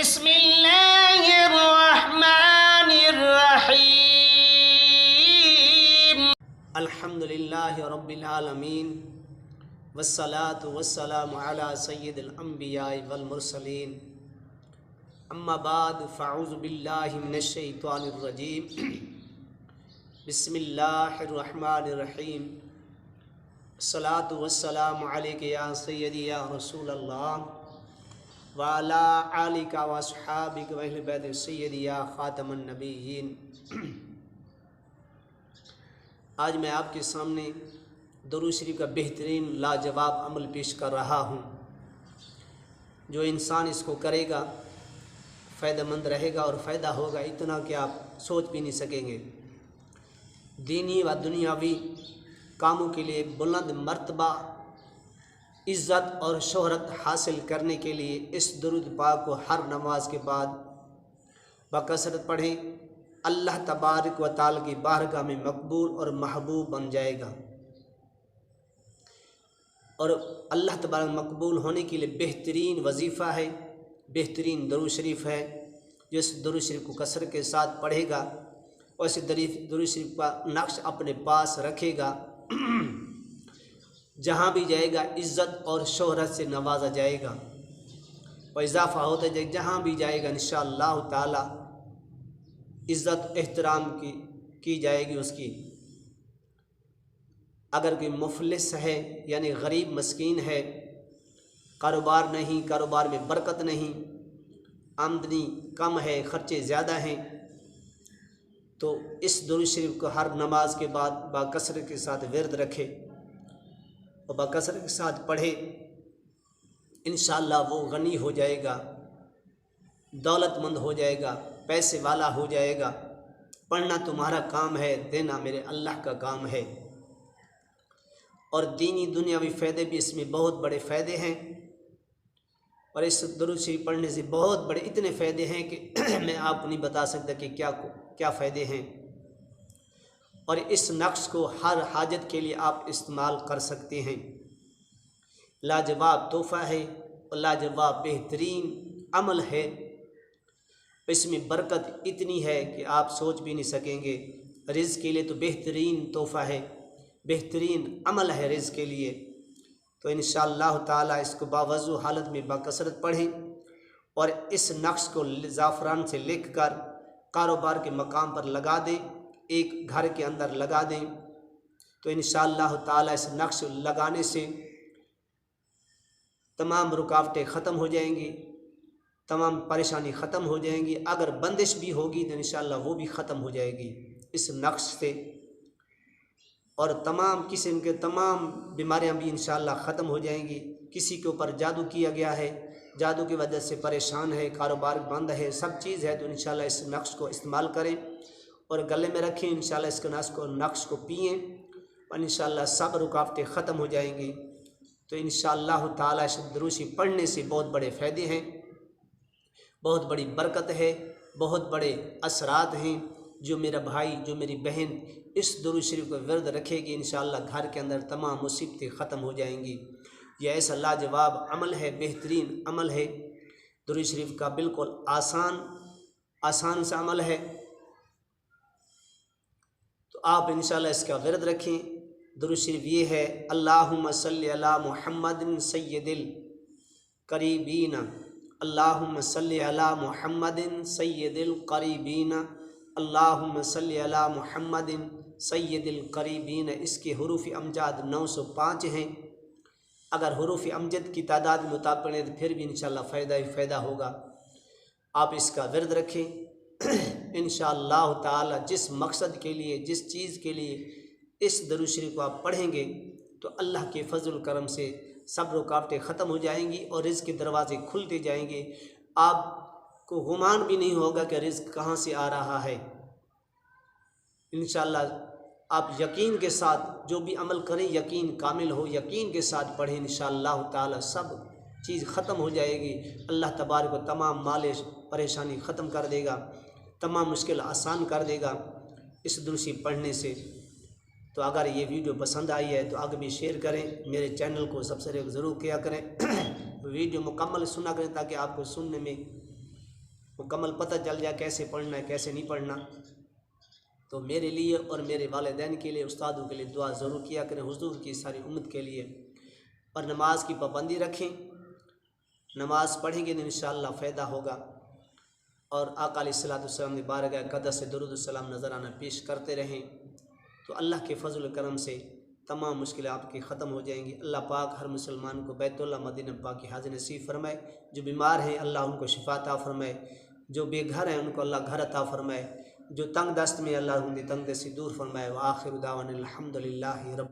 بسم اللہ الرحمن الرحیم الحمدللہ رب العالمین والصلاة والسلام علی سید الانبیاء والمرسلین اما بعد فاعوذ باللہ من الشیطان الرجیم بسم اللہ الرحمن الرحیم الصلاة والسلام علیک یا سیدی یا رسول اللہ وعلی آلک واصحابک واہل بیت سیدی یا خاتم النبیین۔ آج میں آپ کے سامنے درود شریف کا بہترین لاجواب عمل پیش کر رہا ہوں۔ جو انسان اس کو کرے گا فائدہ مند رہے گا اور فائدہ ہوگا اتنا کہ آپ سوچ بھی نہیں سکیں گے۔ دینی و دنیاوی کاموں کے لیے بلند مرتبہ عزت اور شہرت حاصل کرنے کے لیے اس درود پاک کو ہر نماز کے بعد بکثرت پڑھیں۔ اللہ تبارک و تعالی کی بارگاہ میں مقبول اور محبوب بن جائے گا، اور اللہ تبارک مقبول ہونے کے لیے بہترین وظیفہ ہے، بہترین درود شریف ہے۔ جو اس درود شریف کو کثرت کے ساتھ پڑھے گا اور اس درود شریف کا نقش اپنے پاس رکھے گا، جہاں بھی جائے گا عزت اور شہرت سے نوازا جائے گا اور اضافہ ہوتا جائے گا۔ جہاں بھی جائے گا انشاءاللہ تعالی عزت احترام کی جائے گی اس کی۔ اگر کوئی مفلس ہے یعنی غریب مسکین ہے، کاروبار نہیں، کاروبار میں برکت نہیں، آمدنی کم ہے، خرچے زیادہ ہیں، تو اس درود شریف کو ہر نماز کے بعد باکثرت کے ساتھ ورد رکھے اور باکثرت کے ساتھ پڑھے۔ انشاءاللہ وہ غنی ہو جائے گا، دولت مند ہو جائے گا، پیسے والا ہو جائے گا۔ پڑھنا تمہارا کام ہے، دینا میرے اللہ کا کام ہے۔ اور دینی دنیاوی فائدے بھی اس میں بہت بڑے فائدے ہیں، اور اس درود شریف پڑھنے سے بہت بڑے اتنے فائدے ہیں کہ میں آپ کو نہیں بتا سکتا کہ کیا فائدے ہیں۔ اور اس نقش کو ہر حاجت کے لیے آپ استعمال کر سکتے ہیں۔ لاجواب تحفہ ہے اور لاجواب بہترین عمل ہے۔ اس میں برکت اتنی ہے کہ آپ سوچ بھی نہیں سکیں گے۔ رزق کے لیے تو بہترین تحفہ ہے، بہترین عمل ہے رزق کے لیے۔ تو انشاءاللہ تعالی اس کو باوضو حالت میں باکثرت پڑھیں اور اس نقش کو زعفران سے لکھ کر کاروبار کے مقام پر لگا دیں، ایک گھر کے اندر لگا دیں، تو انشاءاللہ تعالی اس نقش لگانے سے تمام رکاوٹیں ختم ہو جائیں گی، تمام پریشانی ختم ہو جائیں گی۔ اگر بندش بھی ہوگی تو انشاءاللہ وہ بھی ختم ہو جائے گی اس نقش سے، اور تمام قسم کے تمام بیماریاں بھی انشاءاللہ ختم ہو جائیں گی۔ کسی کے اوپر جادو کیا گیا ہے، جادو کی وجہ سے پریشان ہے، کاروبار بند ہے، سب چیز ہے، تو انشاءاللہ اس نقش کو استعمال کریں اور گلے میں رکھیں۔ انشاءاللہ اس نقش کو پئیں اور انشاءاللہ سب رکاوٹیں ختم ہو جائیں گی۔ تو انشاءاللہ تعالی اس درود شریف پڑھنے سے بہت بڑے فائدے ہیں، بہت بڑی برکت ہے، بہت بڑے اثرات ہیں۔ جو میرا بھائی، جو میری بہن اس درود شریف کو ورد رکھے گی، انشاءاللہ گھر کے اندر تمام مصیبتیں ختم ہو جائیں گی۔ یہ ایسا لاجواب عمل ہے، بہترین عمل ہے درود شریف کا، بالکل آسان سا عمل ہے۔ تو آپ انشاءاللہ اس کا ورد رکھیں۔ درود شریف یہ ہے: اللہم صلی علی محمد سید القریبین، اللہم صلی علی محمد سید القریبین، اللہم صلی علی محمد سید القریبین۔ اس کے حروف امجاد 905 ہیں۔ اگر حروف امجد کی تعداد مطابق پڑھیں تو پھر بھی انشاءاللہ فائدہ ہی فائدہ ہوگا۔ آپ اس کا ورد رکھیں انشاءاللہ تعالی۔ جس مقصد کے لیے، جس چیز کے لیے اس درود شریف کو آپ پڑھیں گے تو اللہ کے فضل و کرم سے سب رکاوٹیں ختم ہو جائیں گی اور رزق کے دروازے کھلتے جائیں گے۔ آپ کو گمان بھی نہیں ہوگا کہ رزق کہاں سے آ رہا ہے۔ انشاءاللہ آپ یقین کے ساتھ جو بھی عمل کریں، یقین کامل ہو، یقین کے ساتھ پڑھیں، انشاءاللہ تعالی سب چیز ختم ہو جائے گی۔ اللہ تبارک و تمام مال پریشانی ختم کر دے گا، تمام مشکل آسان کر دے گا اس درود شریف پڑھنے سے۔ تو اگر یہ ویڈیو پسند آئی ہے تو آگے بھی شیئر کریں، میرے چینل کو سبسکرائب ضرور کیا کریں، ویڈیو مکمل سنا کریں تاکہ آپ کو سننے میں مکمل پتہ چل جائے کیسے پڑھنا ہے کیسے نہیں پڑھنا، تو میرے لیے اور میرے والدین کے لیے، استادوں کے لیے دعا ضرور کیا کریں، حضور کی ساری امت کے لیے، اور نماز کی پابندی رکھیں۔ نماز پڑھیں گے تو انشاءاللہ فائدہ ہوگا، اور آقا علیہ الصلوۃ والسلام کی بارگاہ اقدس سے درود السلام نذرانہ پیش کرتے رہیں، تو اللہ کے فضل و کرم سے تمام مشکلیں آپ کی ختم ہو جائیں گی۔ اللہ پاک ہر مسلمان کو بیت اللہ مدینہ پاک کی حاضر نصیب فرمائے، جو بیمار ہیں اللہ ان کو شفا عطا فرمائے، جو بے گھر ہیں ان کو اللہ گھر عطا فرمائے، جو تنگ دست میں اللہ ان کی تنگ دستی دور فرمائے۔ وآخر دعوانا الحمدللہ رب